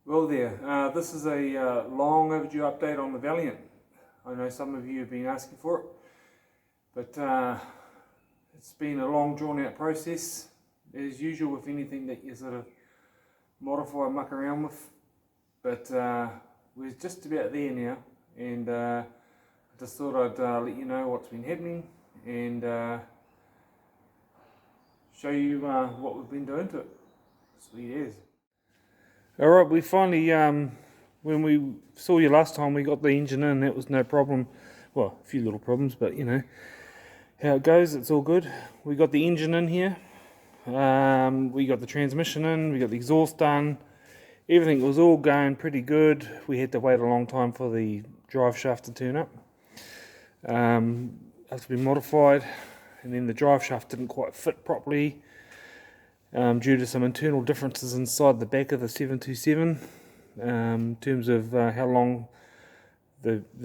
Well there, this is a long overdue update on the Valiant. I know some of you have been asking for it, but it's been a long drawn out process, as usual with anything that you sort of modify and muck around with. But we're just about there now, and I just thought I'd let you know what's been happening and show you what we've been doing to it. Sweet as. Alright, we finally, when we saw you last time, we got the engine in. That was no problem. Well, a few little problems, but you know how it goes, it's all good. We got the engine in here, we got the transmission in, we got the exhaust done. Everything was all going pretty good. We had to wait a long time for the drive shaft to turn up. Had to be modified, and then the drive shaft didn't quite fit properly. Due to some internal differences inside the back of the 727 in terms of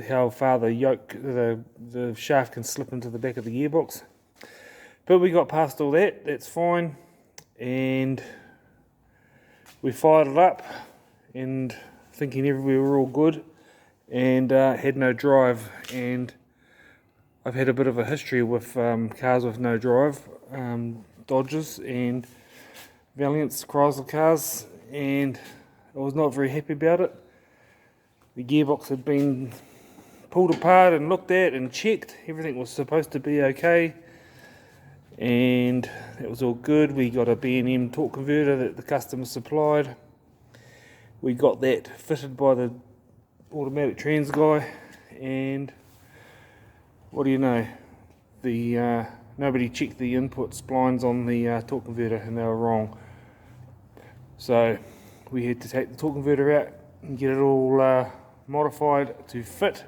how far the yoke, the shaft can slip into the back of the gearbox. But we got past all that, that's fine, and we fired it up and thinking we were all good, and had no drive. And I've had a bit of a history with cars with no drive, Dodges and Valiant's Chrysler cars, and I was not very happy about it. The gearbox had been pulled apart and looked at and checked. Everything was supposed to be okay, and that was all good. We got a B&M torque converter that the customer supplied. We got that fitted by the automatic trans guy, and what do you know, the nobody checked the input splines on the torque converter, and they were wrong. So we had to take the torque converter out and get it all modified to fit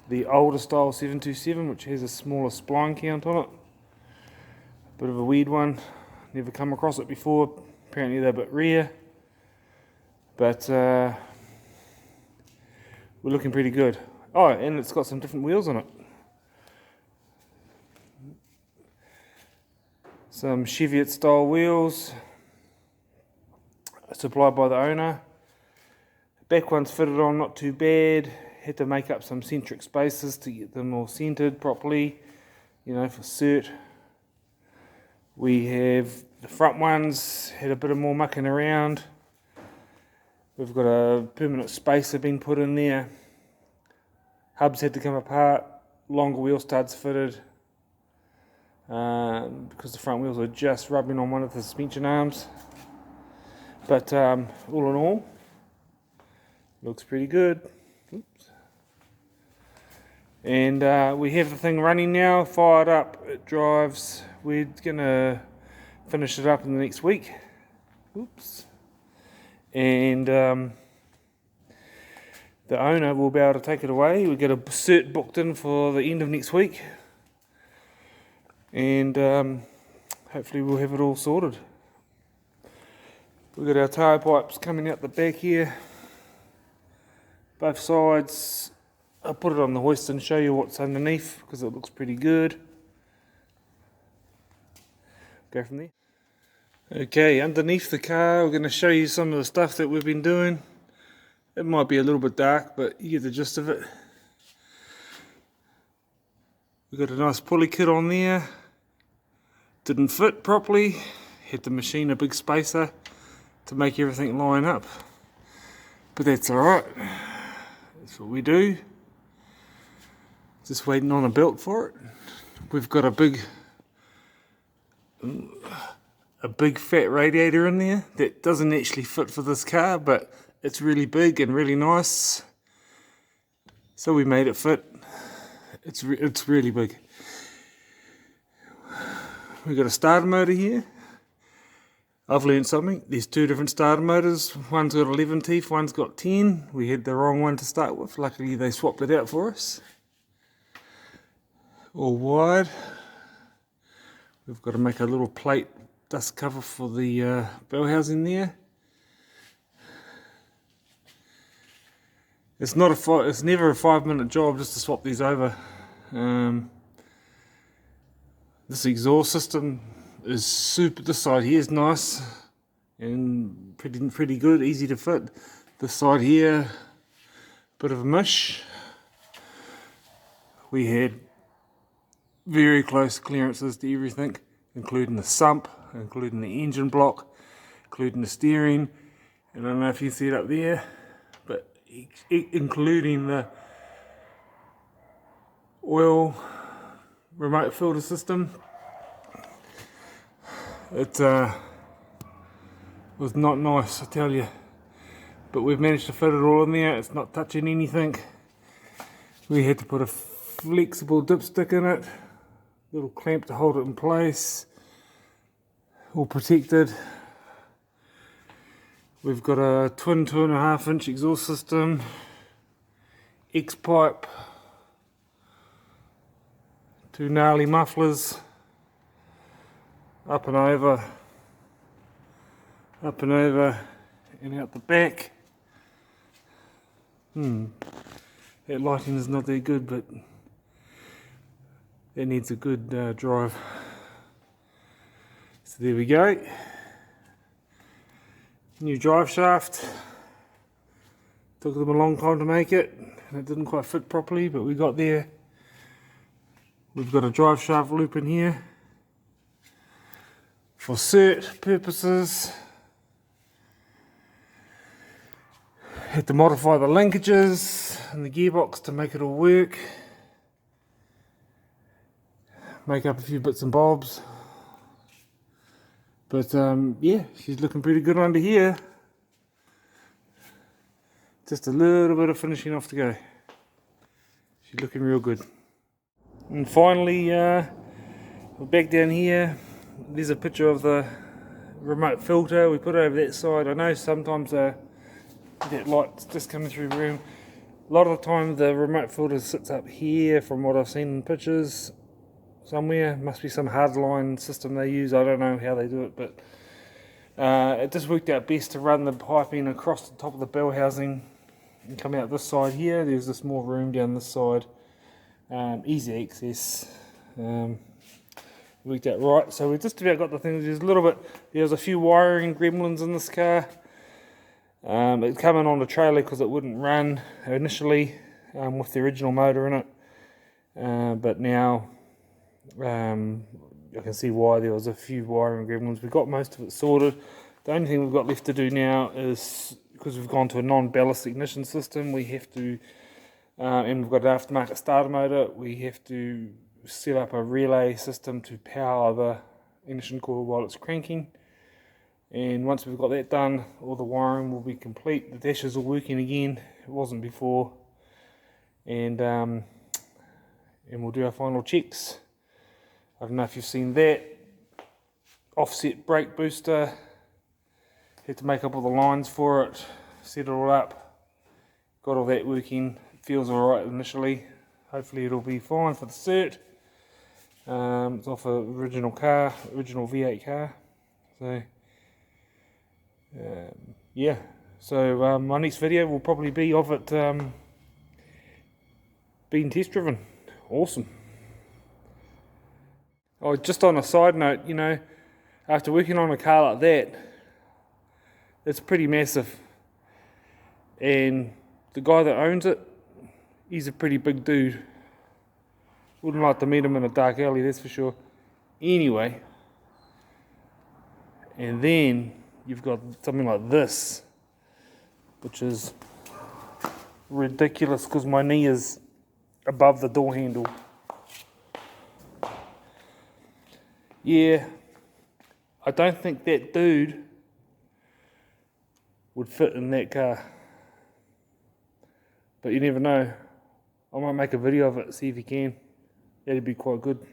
the older style 727, which has a smaller spline count on it. Bit of a weird one, never come across it before. Apparently they're a bit rare, but we're looking pretty good. Oh, and it's got some different wheels on it. Some Cheviot style wheels, supplied by the owner. Back one's fitted on not too bad. Had to make up some centric spaces to get them all centered properly, you know, for cert. We have the front ones, had a bit of more mucking around. We've got a permanent spacer been put in there. Hubs had to come apart, longer wheel studs fitted, because the front wheels are just rubbing on one of the suspension arms. But all in all, looks pretty good. Oops. And we have the thing running now, fired up, it drives. We're gonna finish it up in the next week. Oops. And the owner will be able to take it away. We get a cert booked in for the end of next week, and hopefully we'll have it all sorted. We've got our tyre pipes coming out the back here, both sides. I'll put it on the hoist and show you what's underneath, because it looks pretty good. Go from there. Okay, underneath the car we're going to show you some of the stuff that we've been doing. It might be a little bit dark, but you get the gist of it. We've got a nice pulley kit on there. Didn't fit properly, had to machine a big spacer to make everything line up, but that's alright, that's what we do. Just waiting on a belt for it. We've got a big fat radiator in there that doesn't actually fit for this car, but it's really big and really nice, so we made it fit. It's really big. We've got a starter motor here. I've learned something. There's two different starter motors. One's got 11 teeth, one's got 10. We had the wrong one to start with. Luckily they swapped it out for us. All wide. We've got to make a little plate dust cover for the bell housing there. It's never a 5-minute job just to swap these over. This exhaust system is super. This side here is nice and pretty good, easy to fit. This side here, bit of a mush. We had very close clearances to everything, including the sump, including the engine block, including the steering. And I don't know if you see it up there, but including the oil remote filter system. It was not nice, I tell you. But we've managed to fit it all in there. It's not touching anything. We had to put a flexible dipstick in it, little clamp to hold it in place, all protected. We've got a twin 2.5 inch exhaust system, X pipe, 2 gnarly mufflers, up and over, and out the back. That lighting is not that good, but it needs a good drive. So there we go. New drive shaft. Took them a long time to make it, and it didn't quite fit properly, but we got there. We've got a drive shaft loop in here for cert purposes. Had to modify the linkages and the gearbox to make it all work. Make up a few bits and bobs. But yeah, she's looking pretty good under here. Just a little bit of finishing off to go. She's looking real good. And finally, we're back down here. There's a picture of the remote filter. We put it over that side. I know sometimes that light's just coming through the room. A lot of the time the remote filter sits up here from what I've seen in pictures somewhere. Must be some hardline system they use. I don't know how they do it, but it just worked out best to run the piping across the top of the bell housing and come out this side here. There's this more room down this side. Easy access. Worked out right. So we just about got the thing. There's a few wiring gremlins in this car. It came in on the trailer because it wouldn't run initially with the original motor in it, but now I can see why there was a few wiring gremlins. We got most of it sorted. The only thing we've got left to do now is, because we've gone to a non-ballast ignition system, we have to, and we've got an aftermarket starter motor, we have to set up a relay system to power the ignition coil while it's cranking. And once we've got that done, all the wiring will be complete. The dashes are working again. It wasn't before. And we'll do our final checks. I don't know if you've seen that. Offset brake booster. Had to make up all the lines for it. Set it all up. Got all that working. It feels alright initially. Hopefully it'll be fine for the cert. It's off an original V8 car. So yeah, so my next video will probably be of it being test driven. Awesome. Oh, just on a side note, you know, after working on a car like that, it's pretty massive, and the guy that owns it, he's a pretty big dude. Wouldn't like to meet him in a dark alley, that's for sure. Anyway, and then you've got something like this, which is ridiculous because my knee is above the door handle. Yeah, I don't think that dude would fit in that car. But you never know. I might make a video of it, see if you can. That'd be quite good.